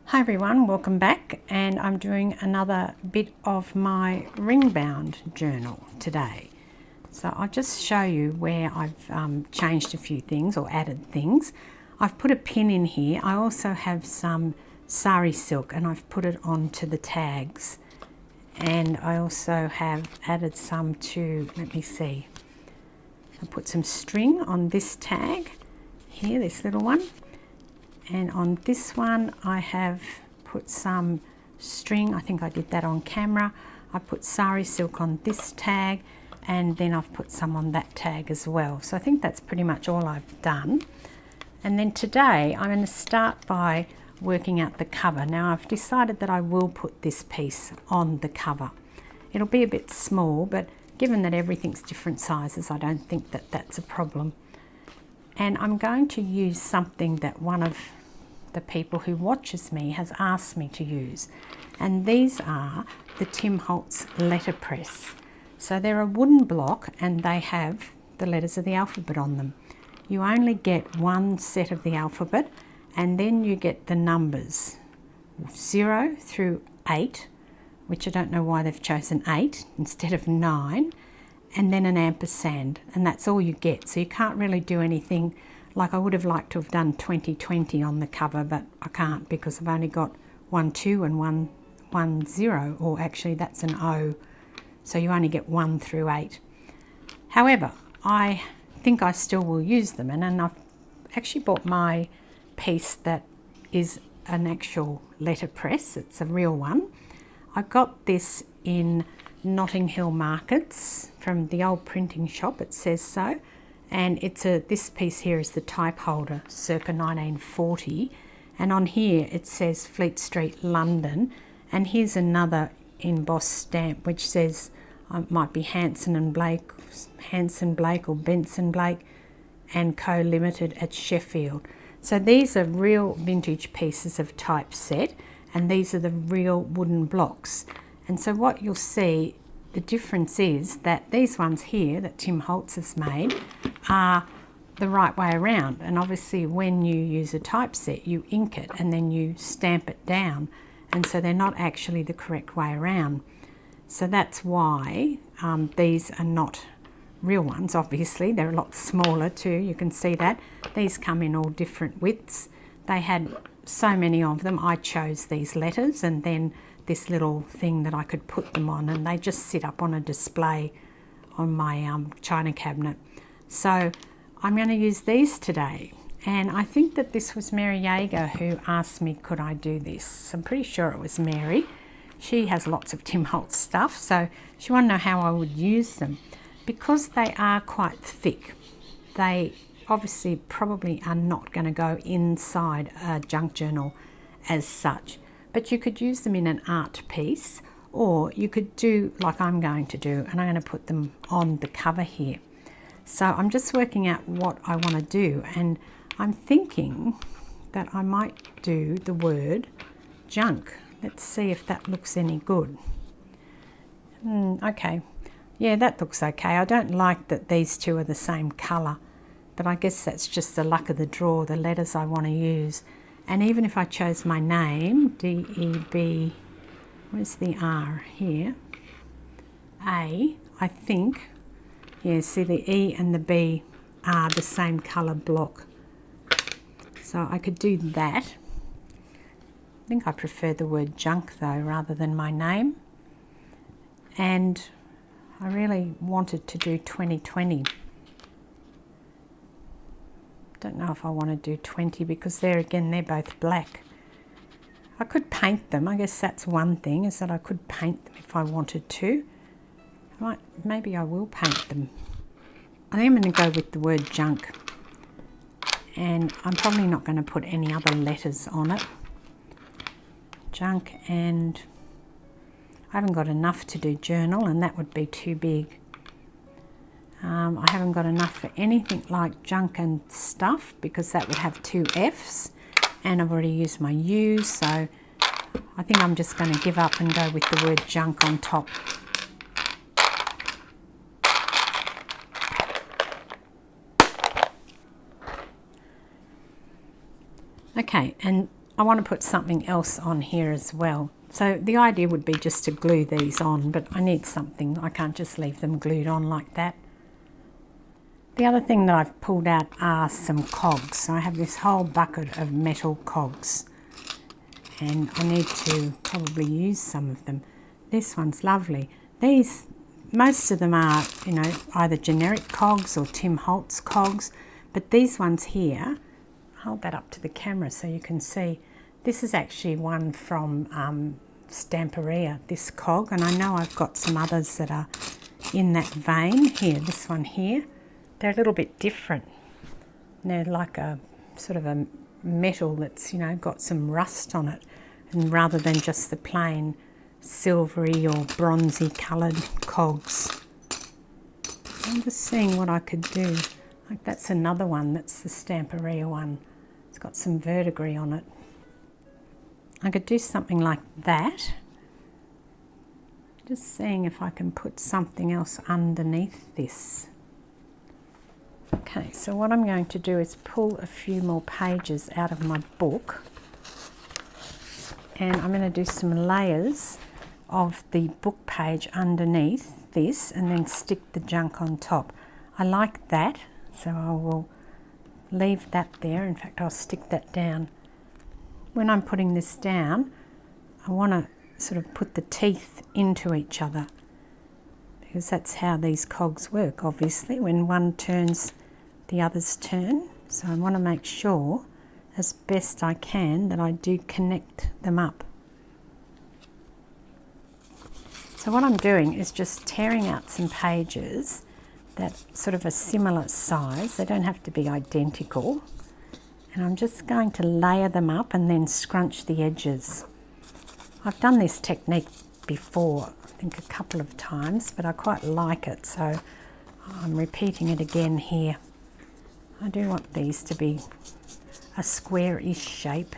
Hi everyone, welcome back, and I'm doing another bit of my ring bound journal today. So I'll just show you where I've changed a few things or added things. I've put a pin in here. I also have some sari silk and I've put it onto the tags, and I also have added some to, let me see, I put some string on this tag here, this little one. And on this one I have put some string. I think I did that on camera. I put sari silk on this tag, and then I've put some on that tag as well. So I think that's pretty much all I've done. And then today I'm going to start by working out the cover. Now I've decided that I will put this piece on the cover. It'll be a bit small, but given that everything's different sizes, I don't think that that's a problem. And I'm going to use something that one of the people who watches me has asked me to use. And these are the Tim Holtz letterpress. So they're a wooden block and they have the letters of the alphabet on them. You only get one set of the alphabet, and then you get the numbers 0 through 8, which I don't know why they've chosen 8 instead of 9. And then an ampersand, and that's all you get. So you can't really do anything. Like I would have liked to have done 2020 on the cover, but I can't because I've only got 1 2 and 1 0, or actually that's an O. So you only get 1 through 8. However, I think I still will use them, and I've actually bought my piece that is an actual letterpress. It's a real one. I got this in Notting Hill Markets from the old printing shop, it says so, and this piece here is the type holder circa 1940, and on here it says Fleet Street, London, and here's another embossed stamp which says it might be Hanson Blake or Benson Blake and Co Limited at Sheffield. So these are real vintage pieces of typeset, and these are the real wooden blocks. And so what you'll see, the difference is that these ones here that Tim Holtz has made are the right way around. And obviously when you use a typeset, you ink it and then you stamp it down. And so they're not actually the correct way around. So that's why these are not real ones, obviously. They're a lot smaller too, you can see that. These come in all different widths. They had so many of them. I chose these letters and then this little thing that I could put them on, and they just sit up on a display on my china cabinet. So I'm going to use these today, and I think that this was Mary Yeager who asked me could I do this. I'm pretty sure it was Mary. She has lots of Tim Holtz stuff, so she wanted to know how I would use them. Because they are quite thick, they obviously probably are not going to go inside a junk journal as such. But you could use them in an art piece, or you could do like I'm going to do, and I'm going to put them on the cover here. So I'm just working out what I want to do, and I'm thinking that I might do the word junk. Let's see if that looks any good. Okay, yeah, that looks okay. I don't like that these two are the same colour, but I guess that's just the luck of the draw, the letters I want to use. And even if I chose my name, D-E-B, where's the R here? A, I think, yeah, see the E and the B are the same colour block. So I could do that. I think I prefer the word junk though, rather than my name. And I really wanted to do 2020. Don't know if I want to do 20 because they're both black. I could paint them. I guess that's one thing, is that I could paint them if I wanted to. Maybe I will paint them. I think I'm going to go with the word junk, and I'm probably not going to put any other letters on it. Junk, and I haven't got enough to do journal, and that would be too big. I haven't got enough for anything like junk and stuff because that would have 2 F's, and I've already used my U, so I think I'm just going to give up and go with the word junk on top. Okay, and I want to put something else on here as well. So the idea would be just to glue these on, but I need something. I can't just leave them glued on like that. The other thing that I've pulled out are some cogs. So I have this whole bucket of metal cogs, and I need to probably use some of them. This one's lovely. These, most of them are, you know, either generic cogs or Tim Holtz cogs, but these ones here, hold that up to the camera so you can see. This is actually one from Stamperia, this cog, and I know I've got some others that are in that vein. Here, this one here, they're a little bit different. They're like a sort of a metal that's, you know, got some rust on it, and rather than just the plain silvery or bronzy coloured cogs. I'm just seeing what I could do. Like that's another one, that's the Stamperia one. It's got some verdigris on it. I could do something like that. Just seeing if I can put something else underneath this. Okay, so what I'm going to do is pull a few more pages out of my book, and I'm going to do some layers of the book page underneath this and then stick the junk on top. I like that, so I will leave that there. In fact, I'll stick that down. When I'm putting this down, I want to sort of put the teeth into each other, because that's how these cogs work, obviously. When one turns, the others turn. So I want to make sure, as best I can, that I do connect them up. So what I'm doing is just tearing out some pages that sort of a similar size. They don't have to be identical. And I'm just going to layer them up and then scrunch the edges. I've done this technique before, I think a couple of times, but I quite like it, so I'm repeating it again here. I do want these to be a square-ish shape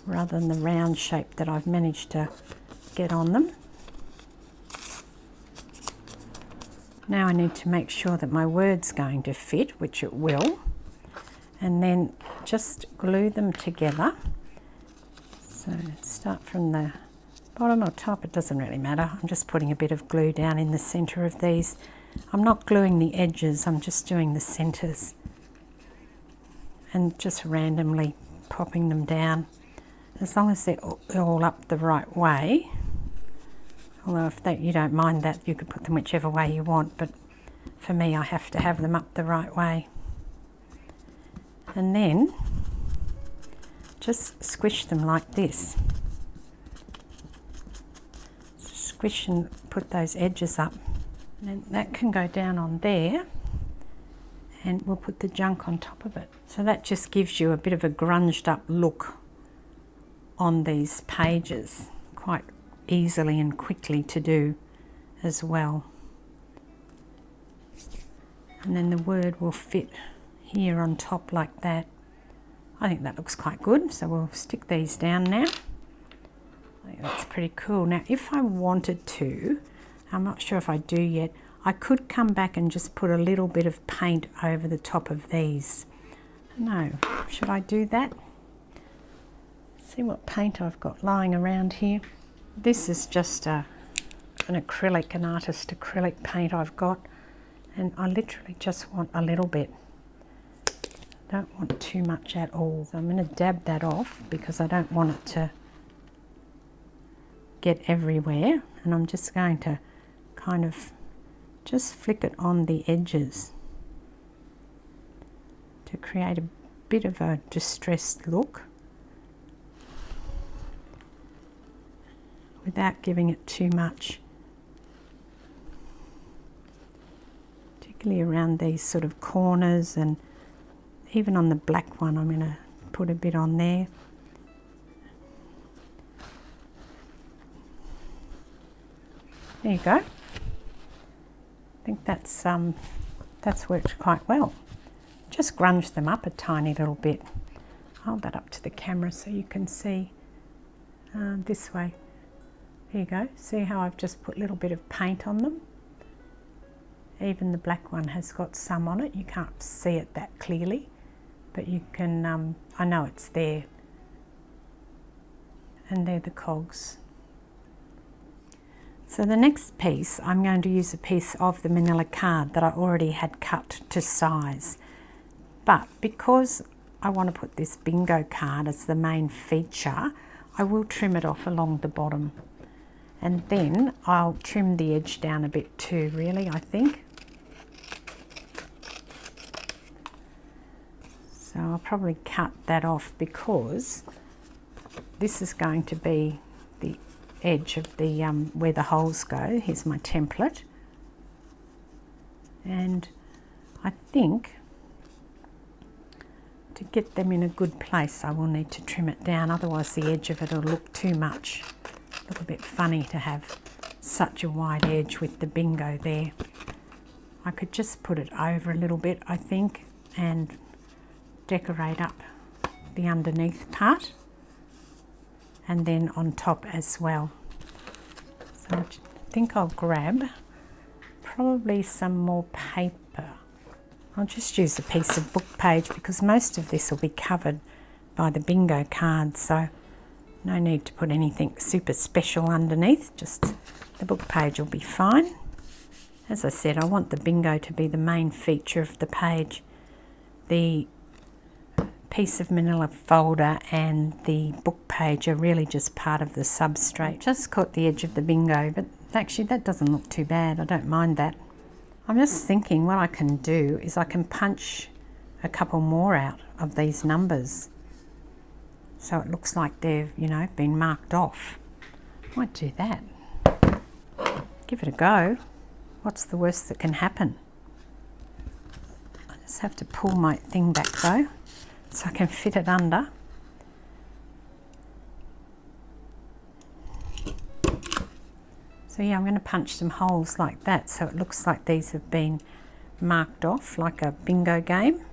rather than the round shape that I've managed to get on them. Now I need to make sure that my word's going to fit, which it will, and then just glue them together. So start from the bottom or top, it doesn't really matter. I'm just putting a bit of glue down in the centre of these. I'm not gluing the edges, I'm just doing the centres and just randomly popping them down, as long as they're all up the right way. Although if you don't mind that, you could put them whichever way you want, but for me I have to have them up the right way. And then just squish them like this. Squish and put those edges up. And that can go down on there, and we'll put the junk on top of it. So that just gives you a bit of a grunged up look on these pages, quite easily and quickly to do as well. And then the word will fit here on top like that. I think that looks quite good, so we'll stick these down now. I think that's pretty cool. Now if I wanted to, I'm not sure if I do yet, I could come back and just put a little bit of paint over the top of these. No, should I do that? See what paint I've got lying around here. This is just an acrylic, an artist acrylic paint I've got, and I literally just want a little bit. Don't want too much at all. So I'm going to dab that off because I don't want it to get everywhere, and I'm just going to kind of just flick it on the edges to create a bit of a distressed look without giving it too much, particularly around these sort of corners, and even on the black one I'm going to put a bit on there. There you go. I think that's worked quite well. Just grunge them up a tiny little bit. Hold that up to the camera so you can see this way. There you go. See how I've just put a little bit of paint on them? Even the black one has got some on it. You can't see it that clearly, but you can, I know it's there. and they're the cogs. So the next piece, I'm going to use a piece of the manila card that I already had cut to size. But because I want to put this bingo card as the main feature, I will trim it off along the bottom. And then I'll trim the edge down a bit too, really, I think. So I'll probably cut that off because this is going to be the edge of the where the holes go. Here's my template, and I think to get them in a good place I will need to trim it down, otherwise the edge of it will look too much, look a bit funny to have such a wide edge with the bingo there. I could just put it over a little bit, I think, and decorate up the underneath part and then on top as well. So I think I'll grab probably some more paper. I'll just use a piece of book page because most of this will be covered by the bingo card, so no need to put anything super special underneath, just the book page will be fine. As I said, I want the bingo to be the main feature of the page. The piece of manila folder and the book page are really just part of the substrate. Just caught the edge of the bingo, but actually that doesn't look too bad. I don't mind that. I'm just thinking what I can do is I can punch a couple more out of these numbers so it looks like they've, you know, been marked off. Might do that. Give it a go. What's the worst that can happen? I just have to pull my thing back though, so I can fit it under. So yeah, I'm going to punch some holes like that so it looks like these have been marked off like a bingo game.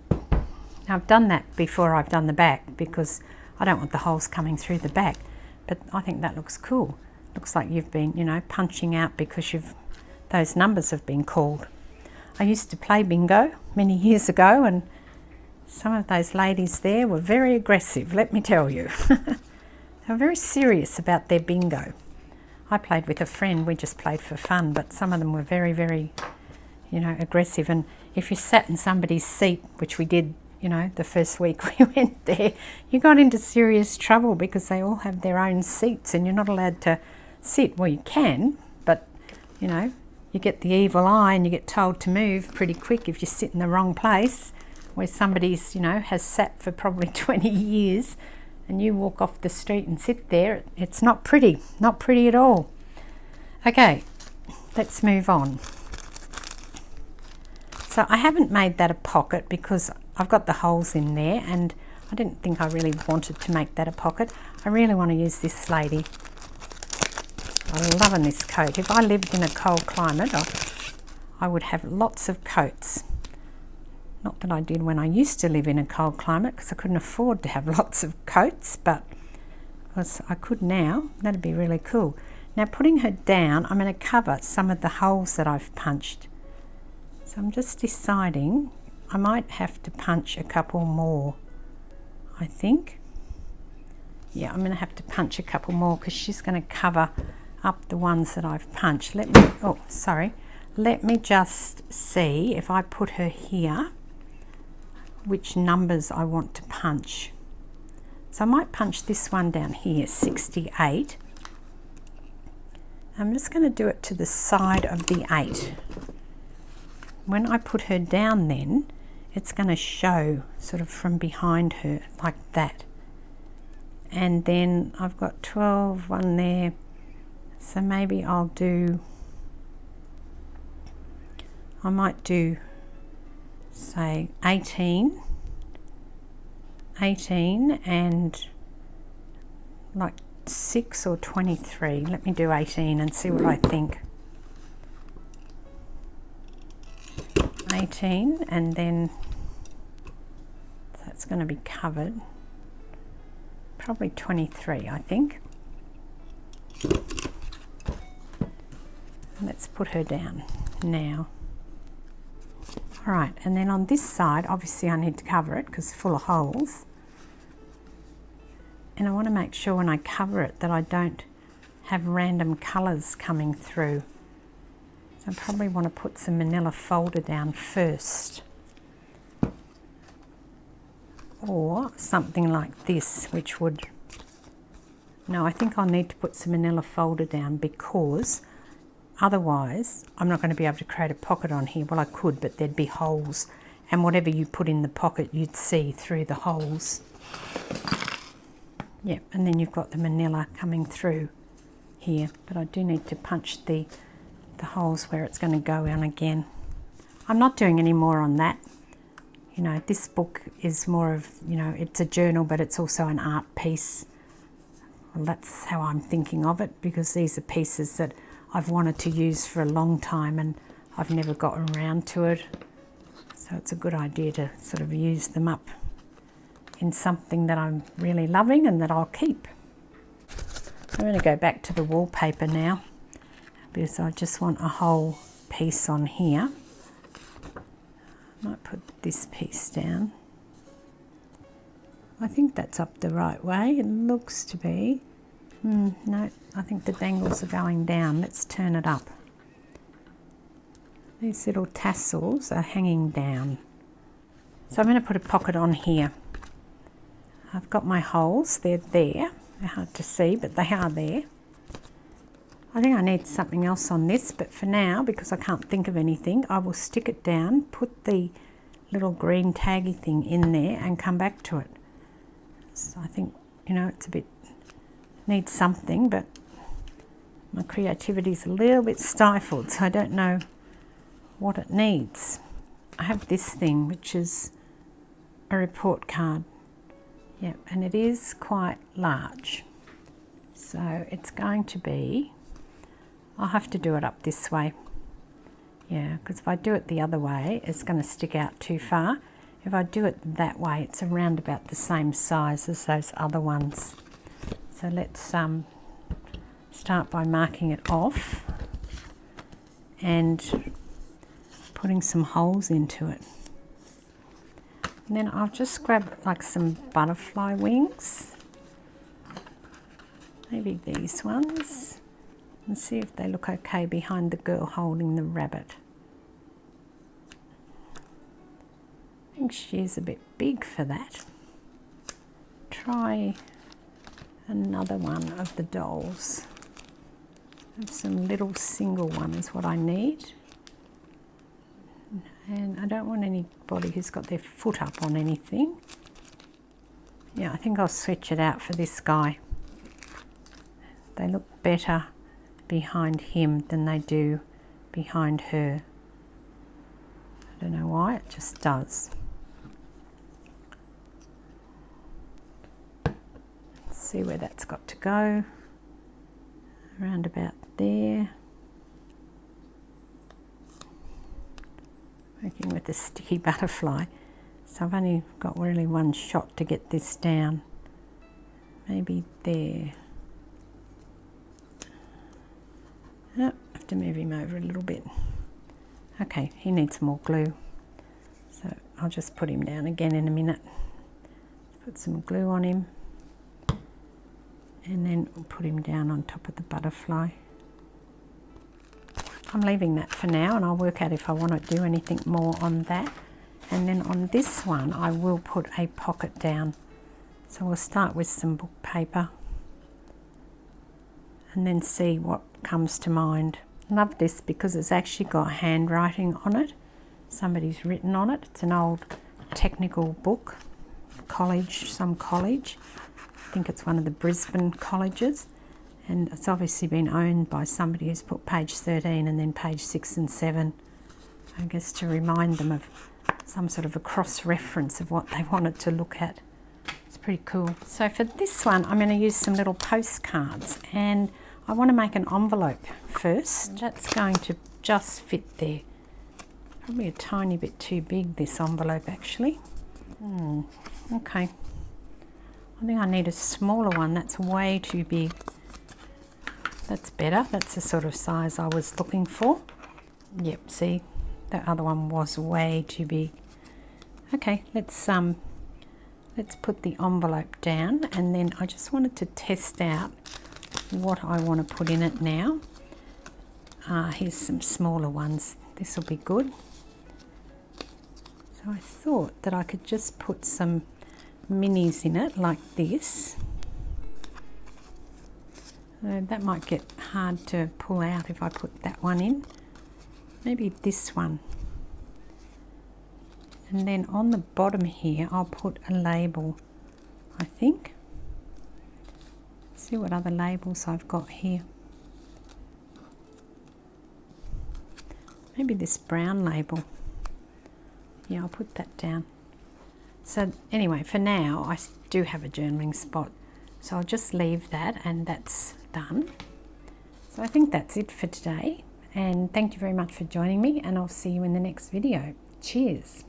Now I've done that before I've done the back because I don't want the holes coming through the back, but I think that looks cool. Looks like you've been, you know, punching out because those numbers have been called. I used to play bingo many years ago and some of those ladies there were very aggressive, let me tell you. They were very serious about their bingo. I played with a friend, we just played for fun, but some of them were very, very, you know, aggressive. And if you sat in somebody's seat, which we did, you know, the first week we went there, you got into serious trouble because they all have their own seats and you're not allowed to sit. Well, you can, but, you know, you get the evil eye and you get told to move pretty quick if you sit in the wrong place where somebody's, you know, has sat for probably 20 years. And you walk off the street and sit there, it's not pretty at all. Okay, let's move on. So I haven't made that a pocket because I've got the holes in there and I didn't think I really wanted to make that a pocket. I really want to use this lady. I'm loving this coat. If I lived in a cold climate, I would have lots of coats. Not that I did when I used to live in a cold climate because I couldn't afford to have lots of coats, but because I could now, that'd be really cool. Now putting her down, I'm going to cover some of the holes that I've punched. So I'm just deciding, I might have to punch a couple more, I think. Yeah, I'm going to have to punch a couple more because she's going to cover up the ones that I've punched. Let me just see if I put her here, which numbers I want to punch. So I might punch this one down here, 68. I'm just going to do it to the side of the 8. When I put her down then, it's going to show sort of from behind her like that. And then I've got 12, one there. So maybe I might do say 18 and like 6 or 23. Let me do 18 and see what I think. 18 and then that's going to be covered. Probably 23, I think. Let's put her down now. All right, and then on this side, obviously I need to cover it because it's full of holes. And I want to make sure when I cover it that I don't have random colours coming through. So I probably want to put some manila folder down first. Or something like this, which would... No, I think I'll need to put some manila folder down, because otherwise I'm not going to be able to create a pocket on here. Well, I could, but there'd be holes, and whatever you put in the pocket you'd see through the holes. Yep, and then you've got the manila coming through here, but I do need to punch the holes where it's going to go in again. I'm not doing any more on that. You know, this book is more of, you know, it's a journal, but it's also an art piece. Well, that's how I'm thinking of it, because these are pieces that I've wanted to use for a long time and I've never gotten around to it. So it's a good idea to sort of use them up in something that I'm really loving and that I'll keep. I'm going to go back to the wallpaper now, because I just want a whole piece on here. I might put this piece down. I think that's up the right way. It looks to be. No, I think the dangles are going down. Let's turn it up. These little tassels are hanging down. So I'm going to put a pocket on here. I've got my holes. They're there. They're hard to see, but they are there. I think I need something else on this, but for now, because I can't think of anything, I will stick it down, put the little green taggy thing in there and come back to it. So I think, you know, it's a bit, needs something, but my creativity is a little bit stifled, so I don't know what it needs. I have this thing, which is a report card. Yep, and it is quite large. So it's going to be, I'll have to do it up this way. Yeah, because if I do it the other way, it's going to stick out too far. If I do it that way, it's around about the same size as those other ones. So let's start by marking it off and putting some holes into it. And then I'll just grab like some butterfly wings, maybe these ones, and see if they look okay behind the girl holding the rabbit. I think she is a bit big for that. Try another one of the dolls. Have some little single one is what I need. And I don't want anybody who's got their foot up on anything. Yeah, I think I'll switch it out for this guy. They look better behind him than they do behind her. I don't know why, it just does. Let's see where that's got to go. Around about there. Working with the sticky butterfly, so I've only got really one shot to get this down. Maybe there. Oh, I have to move him over a little bit. Okay, he needs more glue, so I'll just put him down again in a minute. Put some glue on him, and then we'll put him down on top of the butterfly. I'm leaving that for now, and I'll work out if I want to do anything more on that. And then on this one I will put a pocket down. So we'll start with some book paper and then see what comes to mind. I love this because it's actually got handwriting on it. Somebody's written on it. It's an old technical book, some college. I think it's one of the Brisbane colleges. And it's obviously been owned by somebody who's put page 13 and then page 6 and 7, I guess, to remind them of some sort of a cross-reference of what they wanted to look at. It's pretty cool. So for this one, I'm going to use some little postcards, and I want to make an envelope first. That's going to just fit there. Probably a tiny bit too big, this envelope, actually. Okay. I think I need a smaller one. That's way too big. That's better. That's the sort of size I was looking for. Yep, see, that other one was way too big. Okay, let's let's put the envelope down, and then I just wanted to test out what I want to put in it now. Here's some smaller ones. This will be good. So I thought that I could just put some minis in it like this. That might get hard to pull out if I put that one in. Maybe this one. And then on the bottom here I'll put a label, I think. See what other labels I've got here. Maybe this brown label. Yeah, I'll put that down. So anyway, for now I do have a journaling spot, so I'll just leave that, and that's done. So I think that's it for today, and thank you very much for joining me, and I'll see you in the next video. Cheers.